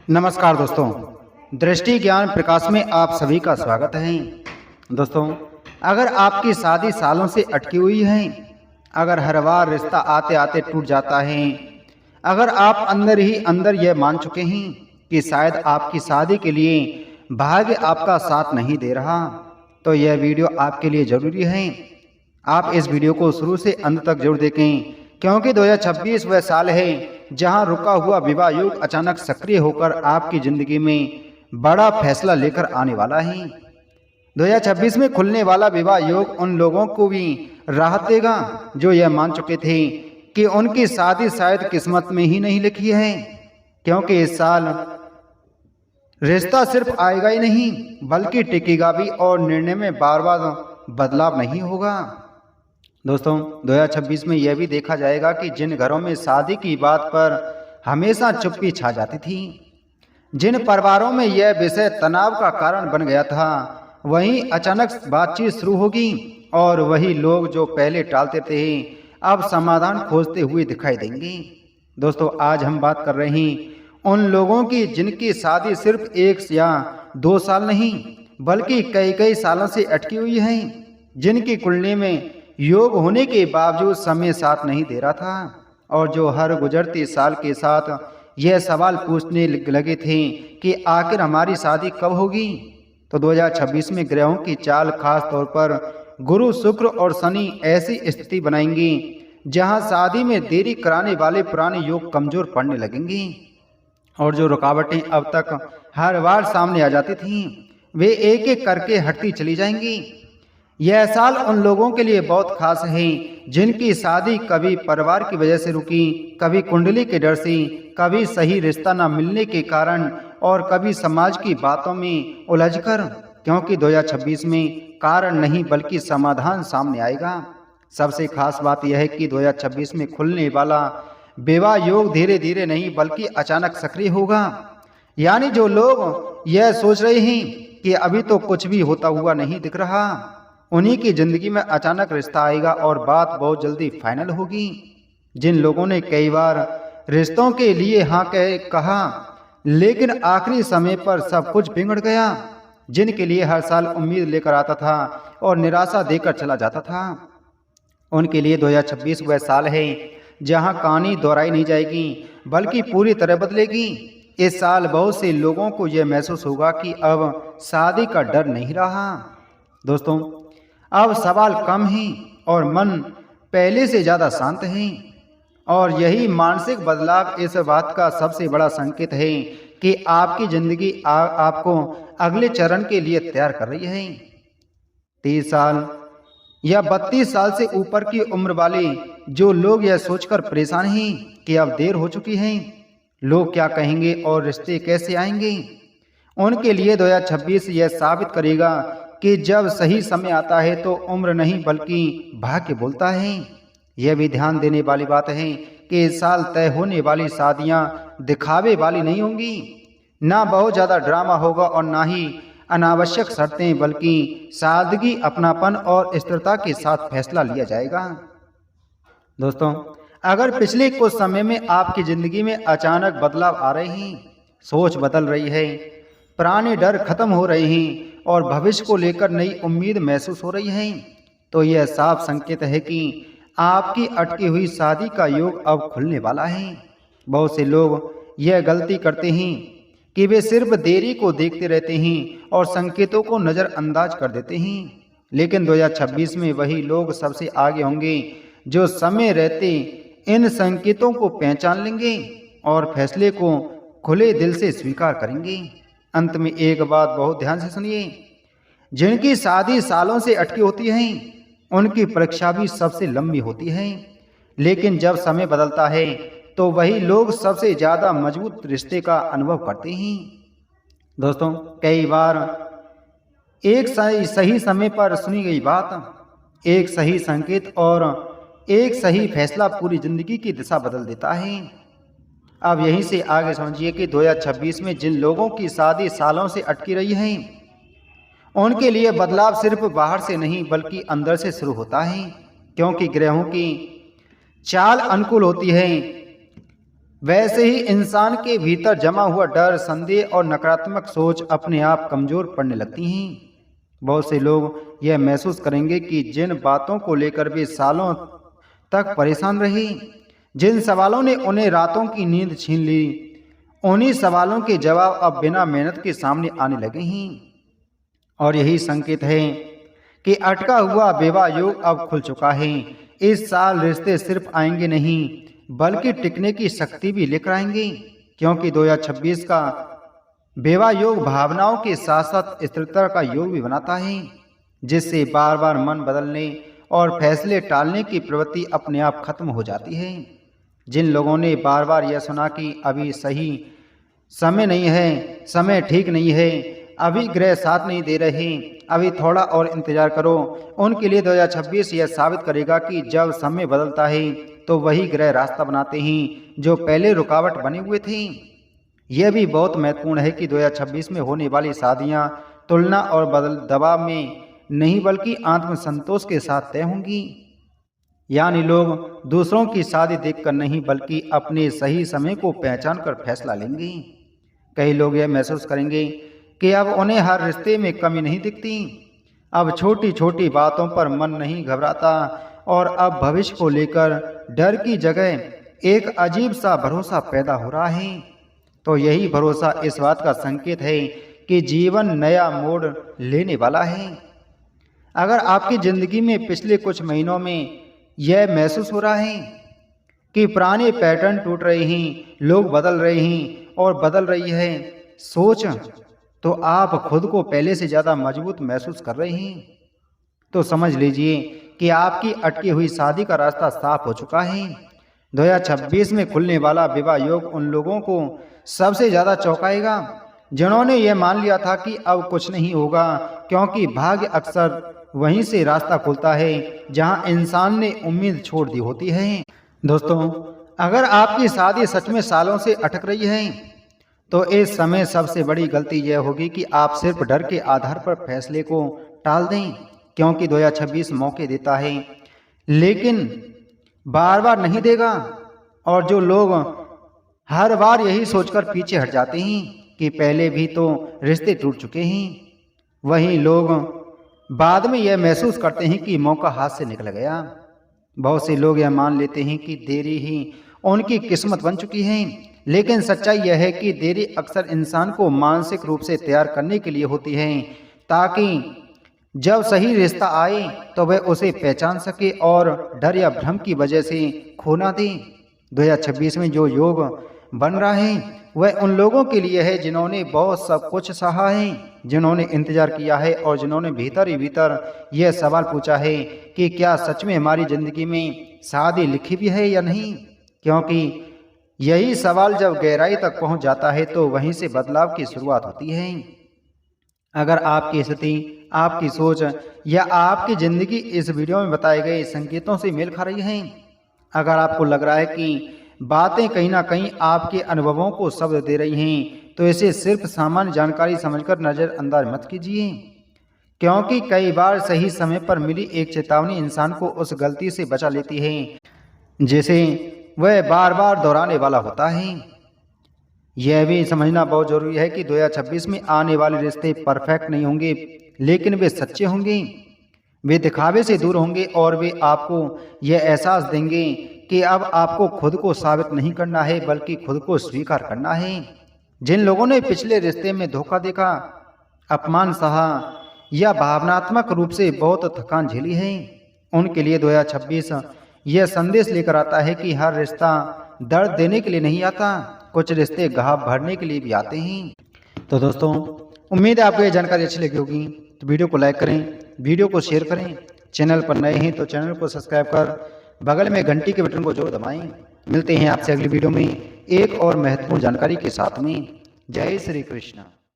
नमस्कार दोस्तों, दृष्टि ज्ञान प्रकाश में आप सभी का स्वागत है। दोस्तों, अगर आपकी शादी सालों से अटकी हुई है, अगर हर बार रिश्ता आते आते टूट जाता है, अगर आप अंदर ही अंदर यह मान चुके हैं कि शायद आपकी शादी के लिए भाग्य आपका साथ नहीं दे रहा, तो यह वीडियो आपके लिए जरूरी है। आप इस वीडियो को शुरू से अंत तक जरूर देखें, क्योंकि 2026 वह साल है जहां रुका हुआ विवाह योग अचानक सक्रिय होकर आपकी जिंदगी में बड़ा फैसला लेकर आने वाला है। 2026 में खुलने वाला विवाह योग उन लोगों को भी राहत देगा जो यह मान चुके थे कि उनकी शादी शायद किस्मत में ही नहीं लिखी है, क्योंकि इस साल रिश्ता सिर्फ आएगा ही नहीं बल्कि टिकेगा भी और निर्णय में बार बार बदलाव नहीं होगा। दोस्तों, 2026 में यह भी देखा जाएगा कि जिन घरों में शादी की बात पर हमेशा चुप्पी छा जाती थी, जिन परिवारों में यह विषय तनाव का कारण बन गया था, वहीं अचानक बातचीत शुरू होगी और वही लोग जो पहले टालते थे अब समाधान खोजते हुए दिखाई देंगे। दोस्तों, आज हम बात कर रहे हैं उन लोगों की जिनकी शादी सिर्फ 1 या 2 साल नहीं बल्कि कई कई सालों से अटकी हुई है, जिनकी कुंडली में योग होने के बावजूद समय साथ नहीं दे रहा था और जो हर गुजरते साल के साथ यह सवाल पूछने लगे थे कि आखिर हमारी शादी कब होगी। तो 2026 में ग्रहों की चाल, खास तौर पर गुरु, शुक्र और शनि ऐसी स्थिति बनाएंगी जहां शादी में देरी कराने वाले पुराने योग कमजोर पड़ने लगेंगी और जो रुकावटें अब तक हर बार सामने आ जाती थीं, वे एक एक करके हटती चली जाएंगी। यह साल उन लोगों के लिए बहुत खास है जिनकी शादी कभी परिवार की वजह से रुकी, कभी कुंडली के डर से, कभी सही रिश्ता न मिलने के कारण और कभी समाज की बातों में उलझकर, क्योंकि 2026 में कारण नहीं बल्कि समाधान सामने आएगा। सबसे खास बात यह है कि 2026 में खुलने वाला विवाह योग धीरे धीरे नहीं बल्कि अचानक सक्रिय होगा। यानी जो लोग यह सोच रहे हैं कि अभी तो कुछ भी होता हुआ नहीं दिख रहा, उन्हीं की जिंदगी में अचानक रिश्ता आएगा और बात बहुत जल्दी फाइनल होगी। जिन लोगों ने कई बार रिश्तों के लिए हाँ कहा लेकिन आखिरी समय पर सब कुछ बिगड़ गया, जिनके लिए हर साल उम्मीद लेकर आता था और निराशा देकर चला जाता था, उनके लिए 2026 वह साल है जहां कहानी दोहराई नहीं जाएगी बल्कि पूरी तरह बदलेगी। इस साल बहुत से लोगों को यह महसूस होगा कि अब शादी का डर नहीं रहा। दोस्तों, अब सवाल कम है और मन पहले से ज़्यादा शांत है और यही मानसिक बदलाव इस बात का सबसे बड़ा संकेत है कि आपकी ज़िंदगी आपको अगले चरण के लिए तैयार कर रही है। 30 साल या 32 साल से ऊपर की उम्र वाले जो लोग यह सोचकर परेशान हैं कि अब देर हो चुकी है, लोग क्या कहेंगे और रिश्ते कैसे आएंगे, उनके लिए 2026 यह साबित करेगा कि जब सही समय आता है तो उम्र नहीं बल्कि भाग्य बोलता है। यह भी ध्यान देने वाली बात है कि इस साल तय होने वाली शादियां दिखावे वाली नहीं होंगी, ना बहुत ज़्यादा ड्रामा होगा और ना ही अनावश्यक शर्तें, बल्कि सादगी, अपनापन और स्थिरता के साथ फैसला लिया जाएगा। दोस्तों, अगर पिछले कुछ समय में आपकी ज़िंदगी में अचानक बदलाव आ रहे हैं, सोच बदल रही है, पुराने डर खत्म हो रहे हैं और भविष्य को लेकर नई उम्मीद महसूस हो रही है, तो यह साफ संकेत है कि आपकी अटकी हुई शादी का योग अब खुलने वाला है। बहुत से लोग यह गलती करते हैं कि वे सिर्फ देरी को देखते रहते हैं और संकेतों को नज़रअंदाज कर देते हैं, लेकिन 2026 में वही लोग सबसे आगे होंगे जो समय रहते इन संकेतों को पहचान लेंगे और फैसले को खुले दिल से स्वीकार करेंगे। अंत में एक बात बहुत ध्यान से सुनिए, जिनकी शादी सालों से अटकी होती है उनकी परीक्षा भी सबसे लंबी होती है, लेकिन जब समय बदलता है तो वही लोग सबसे ज़्यादा मजबूत रिश्ते का अनुभव करते हैं। दोस्तों, कई बार एक सही समय पर सुनी गई बात, एक सही संकेत और एक सही फैसला पूरी जिंदगी की दिशा बदल देता है। अब यहीं से आगे समझिए कि 2026 में जिन लोगों की शादी सालों से अटकी रही है, उनके लिए बदलाव सिर्फ बाहर से नहीं बल्कि अंदर से शुरू होता है, क्योंकि ग्रहों की चाल अनुकूल होती है वैसे ही इंसान के भीतर जमा हुआ डर, संदेह और नकारात्मक सोच अपने आप कमजोर पड़ने लगती हैं। बहुत से लोग यह महसूस करेंगे कि जिन बातों को लेकर वे सालों तक परेशान रहे, जिन सवालों ने उन्हें रातों की नींद छीन ली, उन्हीं सवालों के जवाब अब बिना मेहनत के सामने आने लगे हैं। और यही संकेत है कि अटका हुआ विवाह योग अब खुल चुका है। इस साल रिश्ते सिर्फ आएंगे नहीं बल्कि टिकने की शक्ति भी लेकर आएंगे, क्योंकि 2026 का विवाह योग भावनाओं के साथ साथ स्थिरता का योग भी बनाता है, जिससे बार बार मन बदलने और फैसले टालने की प्रवृत्ति अपने आप खत्म हो जाती है। जिन लोगों ने बार बार यह सुना कि अभी सही समय नहीं है, समय ठीक नहीं है, अभी ग्रह साथ नहीं दे रहे, अभी थोड़ा और इंतजार करो, उनके लिए 2026 यह साबित करेगा कि जब समय बदलता है तो वही ग्रह रास्ता बनाते हैं जो पहले रुकावट बने हुए थे। यह भी बहुत महत्वपूर्ण है कि 2026 में होने वाली शादियां तुलना और बदल दबाव में नहीं बल्कि आत्मसंतोष के साथ तय होंगी। यानी लोग दूसरों की शादी देखकर नहीं बल्कि अपने सही समय को पहचान कर फैसला लेंगे। कई लोग यह महसूस करेंगे कि अब उन्हें हर रिश्ते में कमी नहीं दिखती, अब छोटी छोटी बातों पर मन नहीं घबराता और अब भविष्य को लेकर डर की जगह एक अजीब सा भरोसा पैदा हो रहा है। तो यही भरोसा इस बात का संकेत है कि जीवन नया मोड़ लेने वाला है। अगर आपकी जिंदगी में पिछले कुछ महीनों में यह महसूस हो रहा है कि पुराने पैटर्न टूट रहे हैं, लोग बदल रहे हैं और बदल रही है सोच, तो आप खुद को पहले से ज़्यादा मजबूत महसूस कर रहे हैं, तो समझ लीजिए कि आपकी अटकी हुई शादी का रास्ता साफ हो चुका है। 2026 में खुलने वाला विवाह योग उन लोगों को सबसे ज़्यादा चौंकाएगा जिन्होंने यह मान लिया था कि अब कुछ नहीं होगा, क्योंकि भाग्य अक्सर वहीं से रास्ता खुलता है जहां इंसान ने उम्मीद छोड़ दी होती है। दोस्तों, अगर आपकी शादी सच में सालों से अटक रही है तो इस समय सबसे बड़ी गलती यह होगी कि आप सिर्फ डर के आधार पर फैसले को टाल दें, क्योंकि 2026 मौके देता है लेकिन बार बार नहीं देगा। और जो लोग हर बार यही सोचकर पीछे हट जाते हैं कि पहले भी तो रिश्ते टूट चुके हैं, वही लोग बाद में यह महसूस करते हैं कि मौका हाथ से निकल गया। बहुत से लोग यह मान लेते हैं कि देरी ही उनकी किस्मत बन चुकी है, लेकिन सच्चाई यह है कि देरी अक्सर इंसान को मानसिक रूप से तैयार करने के लिए होती है, ताकि जब सही रिश्ता आए तो वह उसे पहचान सके और डर या भ्रम की वजह से खो ना दे। 2026 में जो योग बन रहा है वह उन लोगों के लिए है जिन्होंने बहुत सब कुछ सहा है, जिन्होंने इंतजार किया है और जिन्होंने भीतर ही भीतर यह सवाल पूछा है कि क्या सच में हमारी जिंदगी में शादी लिखी भी है या नहीं। क्योंकि यही सवाल जब गहराई तक पहुंच जाता है तो वहीं से बदलाव की शुरुआत होती है। अगर आपकी स्थिति, आपकी सोच या आपकी जिंदगी इस वीडियो में बताए गए संकेतों से मेल खा रही है, अगर आपको लग रहा है कि बातें कहीं ना कहीं आपके अनुभवों को शब्द दे रही हैं, तो इसे सिर्फ सामान्य जानकारी समझकर नज़रअंदाज मत कीजिए, क्योंकि कई बार सही समय पर मिली एक चेतावनी इंसान को उस गलती से बचा लेती है जिसे वह बार बार दोहराने वाला होता है। यह भी समझना बहुत जरूरी है कि 2026 में आने वाले रिश्ते परफेक्ट नहीं होंगे, लेकिन वे सच्चे होंगे, वे दिखावे से दूर होंगे और वे आपको यह एहसास देंगे कि अब आपको खुद को साबित नहीं करना है बल्कि खुद को स्वीकार करना है। जिन लोगों ने पिछले रिश्ते में धोखा देखा, अपमान सहा या भावनात्मक रूप से बहुत थकान झेली है, उनके लिए 2026 यह संदेश लेकर आता है कि हर रिश्ता दर्द देने के लिए नहीं आता, कुछ रिश्ते घाव भरने के लिए भी आते हैं। तो दोस्तों, उम्मीद है आपको यह जानकारी अच्छी लगी होगी, तो वीडियो को लाइक करें, वीडियो को शेयर करें, चैनल पर नए हैं तो चैनल को सब्सक्राइब कर बगल में घंटी के बटन को जरूर दबाएं। मिलते हैं आपसे अगली वीडियो में एक और महत्वपूर्ण जानकारी के साथ में। जय श्री कृष्ण।